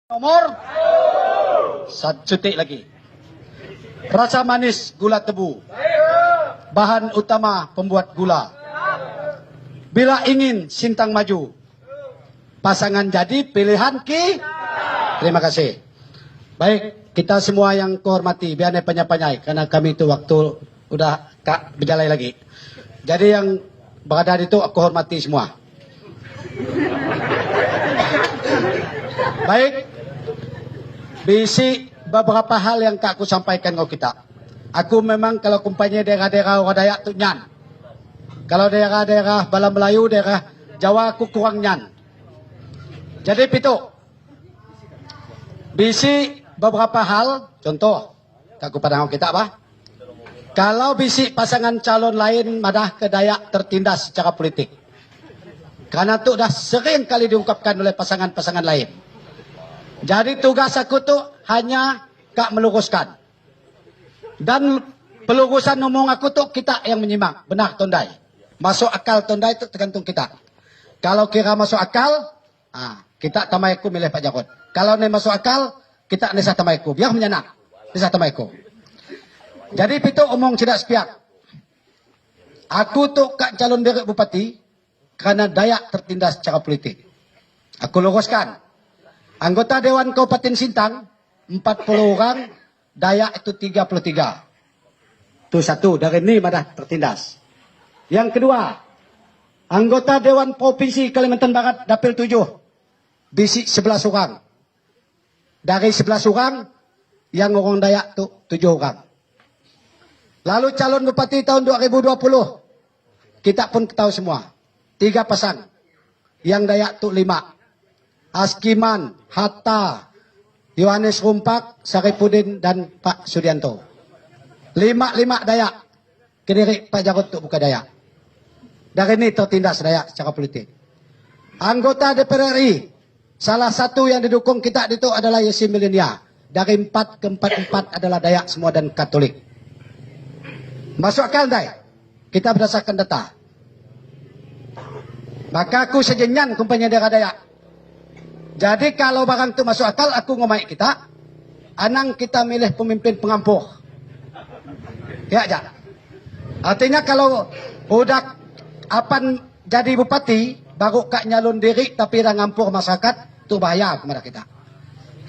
Nomor satu cuti lagi. Rasa manis gula tebu. Bahan utama pembuat gula. Bila ingin Sintang maju, pasangan jadi pilihan ki. Terima kasih. Baik, kita semua yang kehormati, biar penyai-penyai, karena kami itu waktu udah berjalan lagi. Jadi yang berada itu aku hormati semua. Baik, bisi beberapa hal yang aku sampaikan ke kita. Aku memang kalau kumpanya daerah-daerah orang Dayak tu nyan. Kalau daerah-daerah Balam Melayu, daerah Jawa aku kurang nyan. Jadi pitu. Bisi beberapa hal, contoh, aku pada kita apa? Kalau bisi pasangan calon lain madah ke Dayak tertindas secara politik. Karena itu dah sering kali diungkapkan oleh pasangan-pasangan lain. Jadi tugas aku tu hanya kak meluruskan. Dan pelurusan ngomong aku tu kita yang menyimak. Benar tondai. Masuk akal tondai itu tergantung kita. Kalau kira masuk akal, kita tamai aku milih Pak Jarod. Kalau ni masuk akal, kita nisah tamai aku. Biar menyenak. Nisah tamai aku. Jadi itu omong tidak sepiak. Aku tu kak calon diri bupati karena Dayak tertindas secara politik. Aku luruskan. Anggota Dewan Kabupaten Sintang 40 orang, Dayak itu 33. Itu satu, dari ini madah tertindas. Yang kedua, anggota Dewan Provinsi Kalimantan Barat Dapil 7, bisi 11 orang. Dari 11 orang, yang orang Dayak itu 7 orang. Lalu calon bupati tahun 2020, kita pun tahu semua. 3 pasang, yang Dayak itu 5. Askiman, Hatta, Yohanes Rumpak, Saripudin, dan Pak Sudianto. 5 Dayak. Kediri Pak Jarod itu bukan Dayak. Dari ini tertindas Dayak secara politik. Anggota DPR RI, salah satu yang didukung kita itu adalah Yesi Milenia. Dari 4 ke 4 adalah Dayak semua dan Katolik. Masuk akal tak? Kita berdasarkan data. Maka aku sejenyan kumpanya daerah Dayak. Jadi kalau barang itu masuk akal, aku ngomong kita, anang kita milih pemimpin pengampuh. Ya aja. Artinya kalau udah apan jadi bupati, baru kak nyalon diri tapi dah ngampuh masyarakat, itu bahaya kepada kita.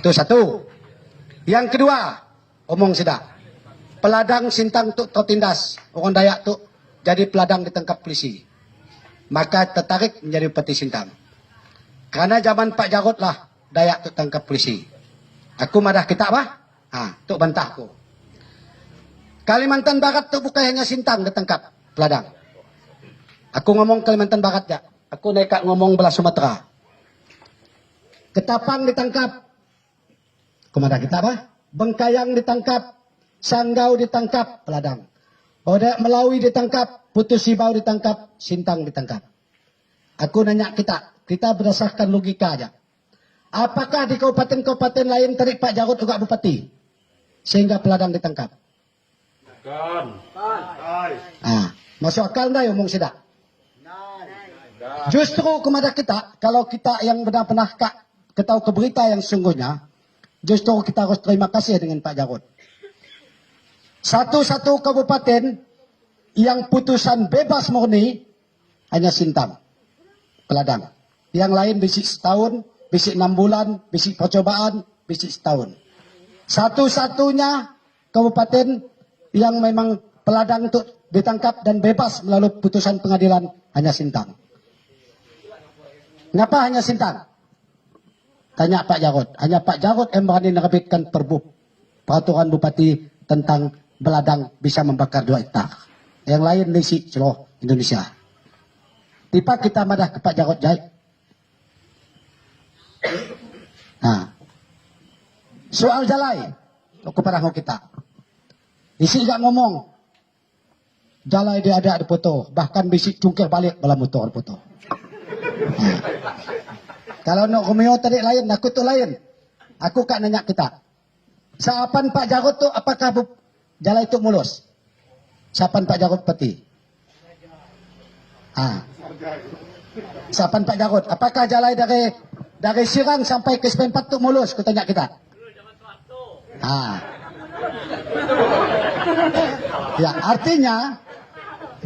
Itu satu. Yang kedua, omong sudah. Peladang Sintang tu tertindas. Orang Dayak tu jadi peladang ditangkap polisi. Maka tertarik menjadi bupati Sintang. Karena zaman Pak Jarod lah Dayak tu tangkap polisi. Aku madah kita apa? Tu bantah aku. Kalimantan Barat tu bukan hanya Sintang ditangkap peladang. Aku ngomong Kalimantan Barat ya. Aku nekat ngomong belah Sumatera. Ketapang ditangkap. Aku madah kita apa? Bengkayang ditangkap. Sanggau ditangkap peladang. Odak Melawi ditangkap. Putus Sibau ditangkap. Sintang ditangkap. Aku nanya kita berdasarkan logika aja. Apakah di kabupaten-kabupaten lain tarik Pak Jarod juga bupati? Sehingga peladang ditangkap. Masuk akal enggak omong sidak? Justru kepada kita, kalau kita yang benar-benar ketahui ke berita yang sungguhnya, justru kita harus terima kasih dengan Pak Jarod. Satu-satu kabupaten yang putusan bebas murni hanya Sintang. Peladang. Yang lain bisik setahun, bisik 6 bulan, bisik percobaan, bisik setahun. Satu-satunya kabupaten yang memang peladang itu ditangkap dan bebas melalui putusan pengadilan hanya Sintang. Kenapa hanya Sintang? Tanya Pak Jarod. Hanya Pak Jarod yang berani menerbitkan peraturan bupati tentang peladang bisa membakar 2 hektar. Yang lain di seluruh Indonesia. Tiba kita madah ke Pak Jarod Jai. Soal jalai. Kepada kita. Isi gak ngomong. Jalai dia ada foto. Bahkan bisik cungkir balik dalam motor foto. Kalau nak Romeo tadi lain, aku tu lain. Aku kak nanya kita. Saapan Pak Jarod tu apakah jalai itu mulus? Saapan Pak Jarod peti? Saapan Pak Jarod. Apakah jalai dari Dari Sirang sampai ke Semen Patu mulus, ku tanya kita. Ya, artinya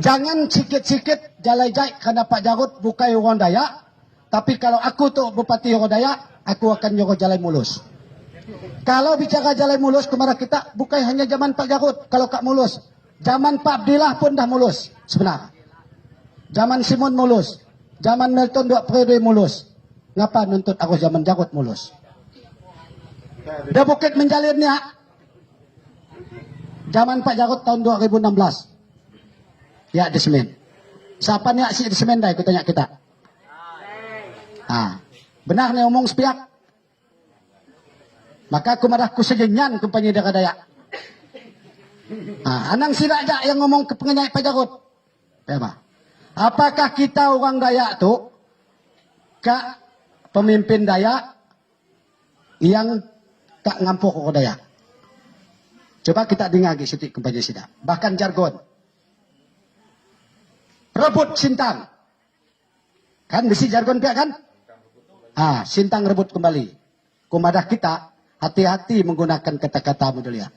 jangan sikit-sikit jalai-jai karena Pak Jarod bukan orang Dayak. Tapi kalau aku tuh Bupati orang Dayak, aku akan nyuruh jalan mulus. Kalau bicara jalan mulus kepada kita, bukan hanya zaman Pak Jarod. Kalau Kak mulus, zaman Pak Abdillah pun dah mulus sebenarnya. Zaman Simon mulus, zaman Milton 2 periode mulus. Ngapa nuntut aku zaman Jarod mulus? Dah bukit menjalinnya. Zaman Pak Jarod tahun 2016. Ya di semen. Siapa ni aksi di semen dah aku tanya kita. Benar ni omong sepiak. Maka aku marah ku sejenyan kumpanya Dara Dayak. Anang sila aja yang ngomong ke pengenyai Pak Jarod. Apakah kita orang Dayak tu kak pemimpin Dayak yang tak ngampuk orang Dayak? Coba kita dengar lagi sedikit kumpanya sida. Bahkan jargon. Rebut Sintang. Kan bisi jargon pihak kan? Sintang rebut kembali. Kumadah kita hati-hati menggunakan kata-kata mulia.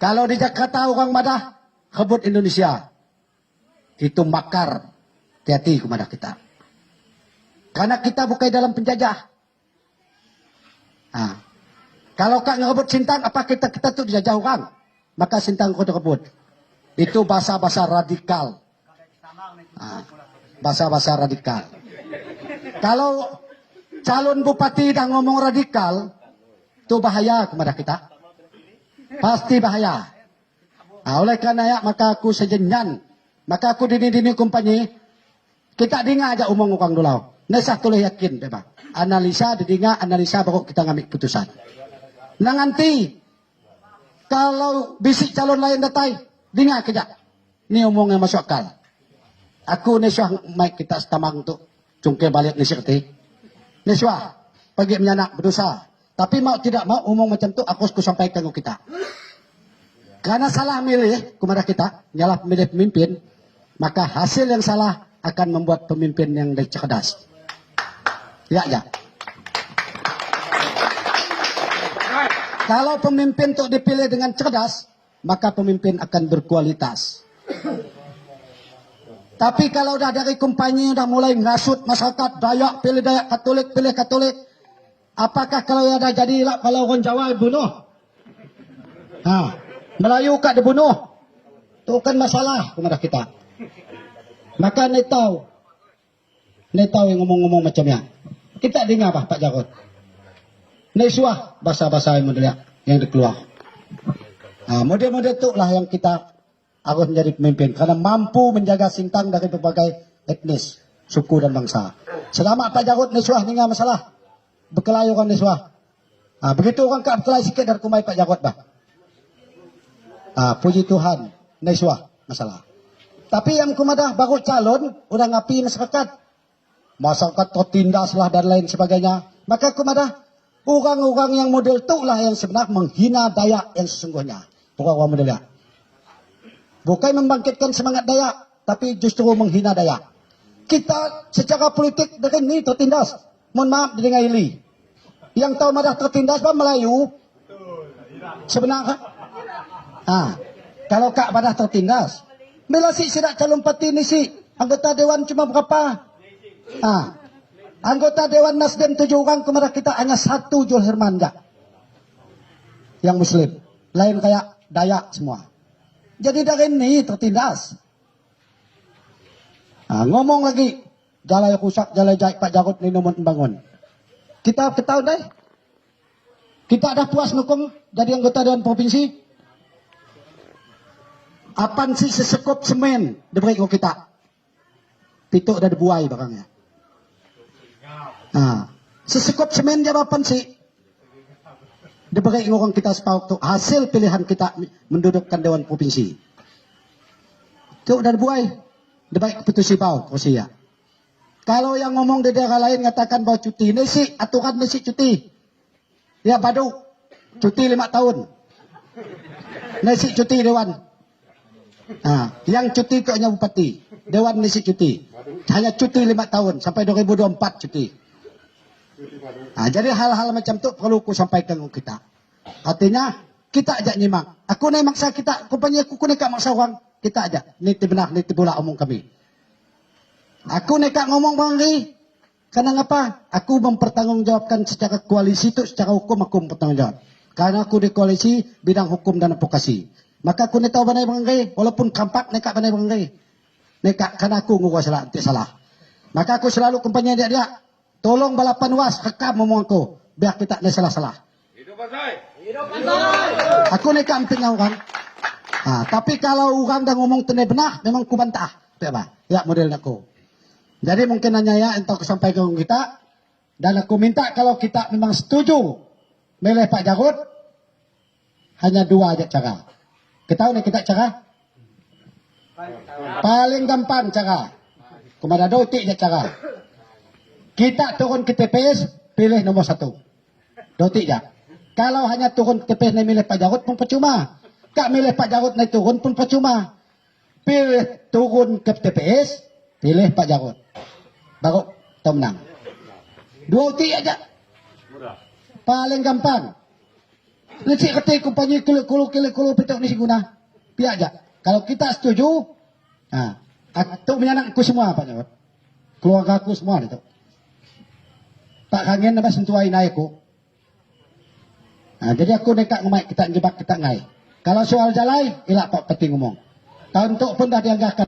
Kalau di Jakarta orang madah rebut Indonesia. Itu makar. Hati-hati kumadah kita. Karena kita bukan dalam penjajah. Kalau kak ngerebut Sintang, apa kita tuh dijajah orang? Maka Sintang kau rebut. Itu bahasa-bahasa radikal. Bahasa-bahasa radikal. Kalau calon bupati dah ngomong radikal, itu bahaya kepada kita. Pasti bahaya. Oleh kerana ya, maka aku sejenyan. Maka aku dini-dini kumpani, kita dengar aja omong orang dulu. Nesah tulah yakin, bebas. Analisa, didengar, analisa baru kita ngambil putusan. Nah nanti, kalau bisik calon lain datai, dengar kejap. Ini omong yang masuk akal. Aku nesuah mic kita setamang tu cungkir balik ni sekti. Nesuah pergi menyanak berdosa. Tapi mau tidak mau omong macam tu aku sampaikan ke kita. Karena salah milih kepada kita, nyalah milih pemimpin, maka hasil yang salah akan membuat pemimpin yang cerdas. Ya. Kalau pemimpin tu dipilih dengan cerdas, maka pemimpin akan berkualitas. Tapi kalau dah dari kumpanya dah mulai ngasut masyarakat Dayak, pilih Dayak, pilih Katolik. Apakah kalau dah jadi kalau orang Jawa dibunuh? Melayu kak dibunuh. Itu kan masalah kepada kita. Maka ni tahu yang ngomong-ngomong macamnya. Kita dengar Pak Jarod. Ni suah bahasa-bahasa yang mulia yang dikeluar. Model-model tu lah yang kita harus menjadi pemimpin karena mampu menjaga Sintang dari berbagai etnis, suku dan bangsa. Selama Pak Jarod Nesuah ni masalah berkelahi orang Nesuah. Begitu orang kak berkelahi sikit dari kumai Pak Jarod bah. Puji Tuhan Nesuah masalah. Tapi yang kumadah baru calon udah ngapi masyarakat tertindas lah dan lain sebagainya. Maka kumadah orang-orang yang model tu lah yang sebenarnya menghina Dayak yang sesungguhnya. Orang-orang model ya. Bukan membangkitkan semangat Dayak, tapi justru menghina Dayak. Kita secara politik dari ini tertindas. Mohon maaf didengar Ili. Yang tahu madah tertindas bah Melayu. Sebenarnya. Kalau kak madah tertindas. Bila si sidak calon parti ni si anggota dewan cuma berapa? Anggota dewan Nasdem 7 orang kepada kita hanya 1 Jul Herman dah. Yang Muslim. Lain kayak Dayak semua. Jadi dari ini tertindas. Ngomong lagi. Jalai rusak, jalai jahit Pak Jarod ni nomor bangun. Kita ketahui deh. Kita dah puas hukum jadi anggota Dewan Provinsi. Apan si sesekup semen diberi ke kita. Pituk dah dibuai barangnya. Sesekup semen jawapan si. Diberi orang kita sepauk tu hasil pilihan kita mendudukkan Dewan Provinsi. Itu dah dibuai. Diberi keputusi bau Rusia. Kalau yang ngomong di daerah lain ngatakan bahawa cuti. Nisi aturan nisi cuti. Ya badu. Cuti 5 tahun. Nisi cuti Dewan. Yang cuti itu hanya bupati. Dewan nisi cuti. Hanya cuti 5 tahun. Sampai 2024 cuti. Jadi hal-hal macam tu perlu ku sampaikan ke kita. Artinya kita ajak nyimak. Aku nak maksa kita, kumpanya aku nak maksa orang, kita ajak. Niti benar, niti pula omong kami. Aku nak ngomong bang Ri, karena apa? Aku mempertanggungjawabkan secara koalisi itu, secara hukum aku mempertanggungjawab. Karena aku di koalisi bidang hukum dan advokasi. Maka aku nak tahu bandai bang Ri, walaupun kampak nekak bandai bang Ri. Nekak karena aku ngurus salah, nanti salah. Maka aku selalu kumpanya dia, tolong balapan was, rekam ngomong aku, biar kita nak salah-salah. Aku nak kampingnya orang. Tapi kalau orang dah ngomong tenai benar, memang ku bantah. Ya model aku. Jadi mungkin hanya ya untuk sampaikan kita. Dan aku minta kalau kita memang setuju milih Pak Jarod, hanya dua aja cara. Kita tahu nih kita cara? Paling gampang cara. Kumada dotik aja cara. Kita turun ke TPS, pilih nomor 1. Dotik aja. Kalau hanya turun ke TPS dan milih Pak Jarod pun percuma. Kak milih Pak Jarod naik turun pun percuma. Pilih turun ke TPS, pilih Pak Jarod. Baru kita menang. 2 utik aja. Paling gampang. Nanti kata kumpanya kulu petok ni siguna. Pihak aja. Kalau kita setuju, itu menyanang aku semua Pak Jarod. Keluarga aku semua itu. Pak Kangen apa sentuhai naik aku. Jadi aku nekat ngomong kita jebak kita ngai. Kalau soal jalai, ilak Pak Peti ngomong. Tahun tu pun dah dianggarkan.